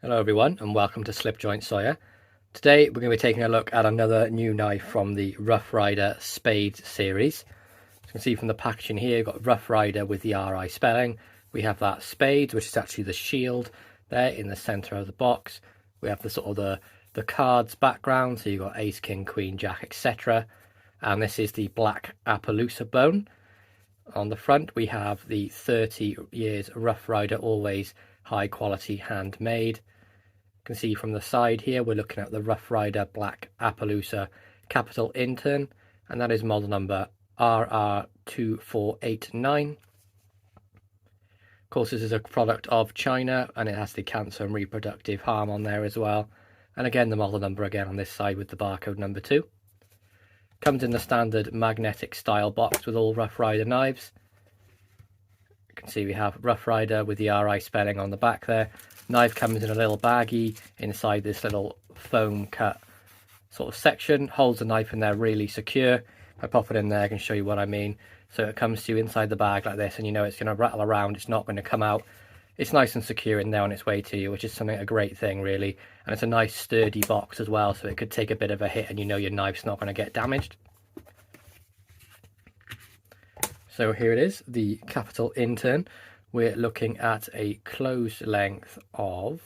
Hello everyone and welcome to Slipjoint Sawyer. Today we're going to be taking a look at another new knife from the Rough Rider Spades series. As you can see from the packaging here, you've got Rough Rider with the RI spelling. We have that Spades, which is actually the shield there in the centre of the box. We have the sort of the cards background, so you've got Ace, King, Queen, Jack, etc. And this is the black Appaloosa bone. On the front we have the 30 years Rough Rider, always high quality handmade. You can see from the side here we're looking at the Rough Rider Black Appaloosa capital Intern, and that is model number RR2489. Of course, this is a product of China and it has the cancer and reproductive harm on there as well. And again, the model number again on this side with the barcode number 2. Comes in the standard magnetic style box with all Rough Rider knives. You can see we have Rough Rider with the RI spelling on the back there. Knife comes in a little baggie inside this little foam cut sort of section. Holds the knife in there really secure. If I pop it in there I can show you what I mean. So it comes to you inside the bag like this, and you know it's going to rattle around, it's not going to come out. It's nice and secure in there on its way to you, which is a great thing really. And it's a nice sturdy box as well, so it could take a bit of a hit and you know your knife's not going to get damaged. So here it is, the capital Intern. We're looking at a closed length of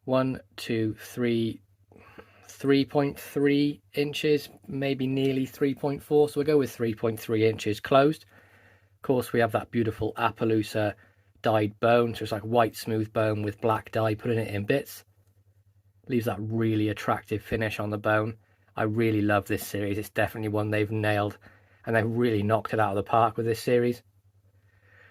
3.3 inches, maybe nearly 3.4, so we'll go with 3.3 inches closed. Of course, we have that beautiful Appaloosa dyed bone, so it's like white smooth bone with black dye, putting it in bits. Leaves that really attractive finish on the bone. I really love this series. It's definitely one they've nailed, and they've really knocked it out of the park with this series.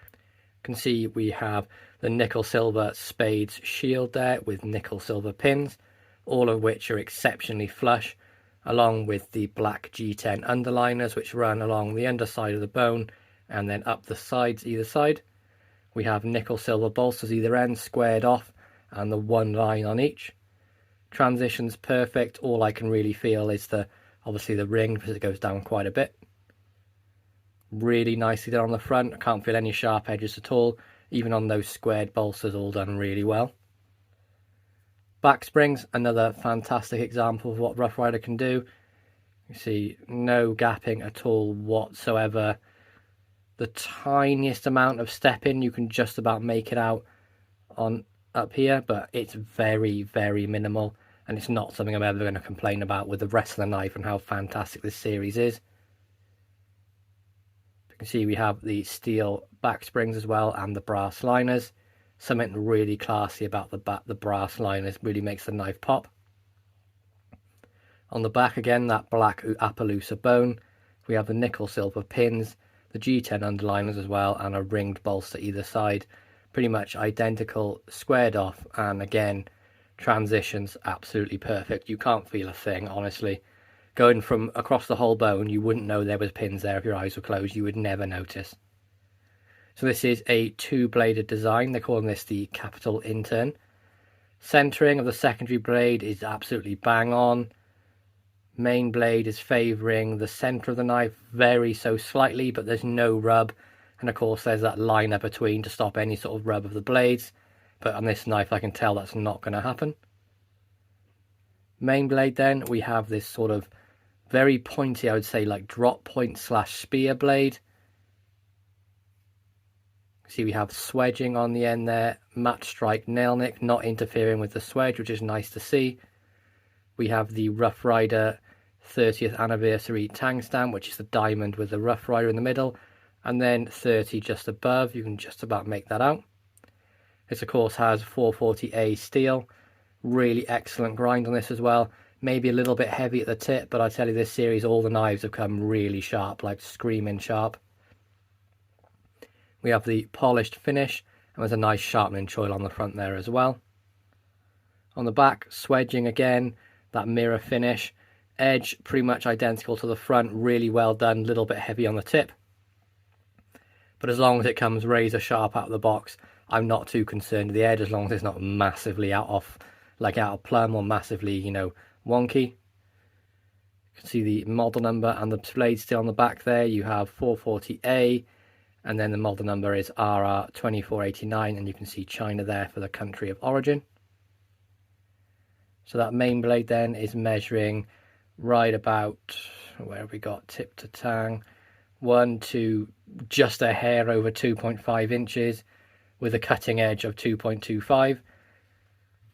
You can see we have the nickel silver Spades shield there with nickel silver pins, all of which are exceptionally flush, along with the black G10 underliners which run along the underside of the bone and then up the sides either side. We have nickel silver bolsters either end, squared off, and the one line on each. Transition's perfect. All I can really feel is obviously the ring, because it goes down quite a bit. Really nicely done on the front. I can't feel any sharp edges at all, even on those squared bolsters, all done really well. Back springs, another fantastic example of what Rough Rider can do. You see no gapping at all whatsoever. The tiniest amount of stepping, you can just about make it out on up here, but it's very, very minimal, and it's not something I'm ever going to complain about with the rest of the knife and how fantastic this series is. You can see we have the steel back springs as well and the brass liners. Something really classy about the brass liners, really makes the knife pop. On the back again, that black Appaloosa bone. We have the nickel silver pins, the G10 underliners as well, and a ringed bolster either side. Pretty much identical, squared off, and again, transitions absolutely perfect. You can't feel a thing, honestly. Going from across the whole bone, you wouldn't know there was pins there if your eyes were closed. You would never notice. So this is a two-bladed design. They're calling this the capital Intern. Centering of the secondary blade is absolutely bang on. Main blade is favouring the centre of the knife very so slightly, but there's no rub. And of course there's that liner between to stop any sort of rub of the blades. But on this knife I can tell that's not going to happen. Main blade then, we have this sort of very pointy, I would say like drop point / spear blade. See we have swedging on the end there, matte strike nail nick, not interfering with the swedge, which is nice to see. We have the Rough Rider 30th anniversary tang stamp, which is the diamond with the Rough Rider in the middle, and then 30 just above. You can just about make that out. This of course has 440A steel, really excellent grind on this as well. Maybe a little bit heavy at the tip, but I tell you, this series, all the knives have come really sharp, like screaming sharp. We have the polished finish, and there's a nice sharpening choil on the front there as well. On the back, swedging again, that mirror finish. Edge pretty much identical to the front, really well done, a little bit heavy on the tip. But as long as it comes razor sharp out of the box, I'm not too concerned with the edge, as long as it's not massively out of plumb or massively, wonky. You can see the model number and the blade still on the back there. You have 440A And then the model number is RR2489, and you can see China there for the country of origin. So that main blade then is measuring right about, where have we got, tip to tang, 1 to just a hair over 2.5 inches with a cutting edge of 2.25.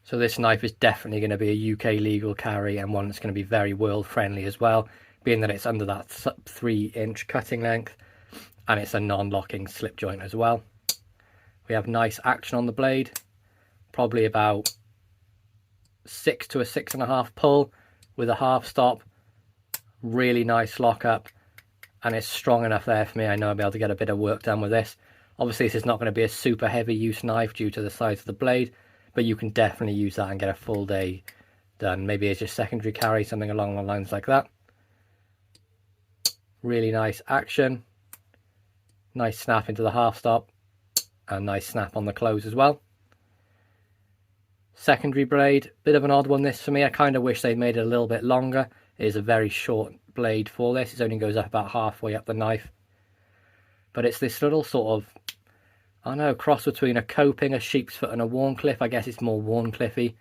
So this knife is definitely going to be a UK legal carry, and one that's going to be very world friendly as well, being that it's under that 3-inch cutting length, and it's a non-locking slip joint as well. We have nice action on the blade, probably about 6 to a 6.5 pull with a half stop. Really nice lockup, and it's strong enough there for me. I know I'll be able to get a bit of work done with this. Obviously this is not going to be a super heavy use knife due to the size of the blade, but you can definitely use that and get a full day done. Maybe as your secondary carry, something along the lines like that. Really nice action, nice snap into the half stop, and nice snap on the close as well. Secondary blade, bit of an odd one this for me. I kind of wish they'd made it a little bit longer. It is a very short blade for this. It only goes up about halfway up the knife. But it's this little sort of, I don't know, cross between a coping, a sheep's foot, and a Warncliffe. I guess it's more Warncliffe-y.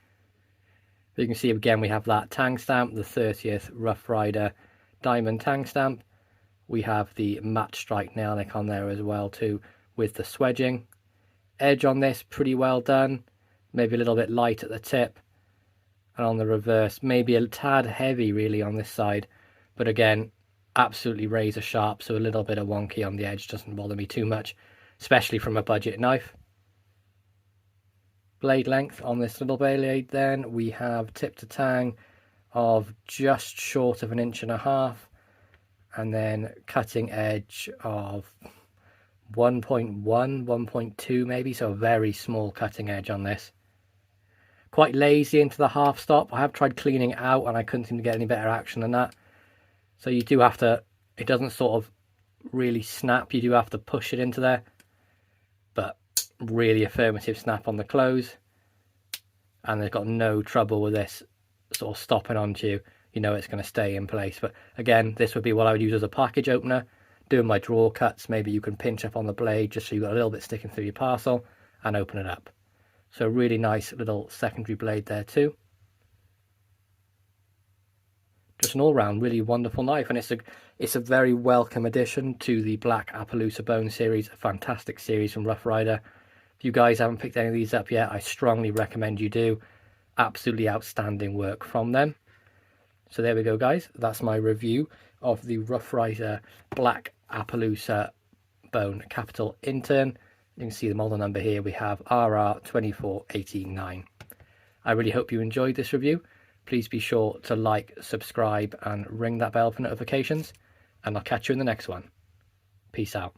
But you can see again we have that tang stamp, the 30th Rough Rider diamond tang stamp. We have the matte strike nail nick on there as well too, with the swedging. Edge on this pretty well done. Maybe a little bit light at the tip, and on the reverse maybe a tad heavy really on this side, but again absolutely razor sharp, so a little bit of wonky on the edge doesn't bother me too much, especially from a budget knife. Blade length on this little blade then, we have tip to tang of just short of 1.5 inches, and then cutting edge of 1.1, 1.2 maybe, so a very small cutting edge on this. Quite lazy into the half stop. I have tried cleaning it out and I couldn't seem to get any better action than that. So you do have to, it doesn't sort of really snap, you do have to push it into there. But really affirmative snap on the close. And there's got no trouble with this sort of stopping onto you. You know it's going to stay in place. But again, this would be what I would use as a package opener. Doing my draw cuts, maybe you can pinch up on the blade just so you've got a little bit sticking through your parcel and open it up. So really nice little secondary blade there too. Just an all-round really wonderful knife, and it's a very welcome addition to the Black Appaloosa Bone series, a fantastic series from Rough Rider. If you guys haven't picked any of these up yet, I strongly recommend you do. Absolutely outstanding work from them. So there we go guys, that's my review of the Rough Rider Black Appaloosa Bone Capital Intern. You can see the model number here, we have RR2489. I really hope you enjoyed this review. Please be sure to like, subscribe and ring that bell for notifications, and I'll catch you in the next one. Peace out.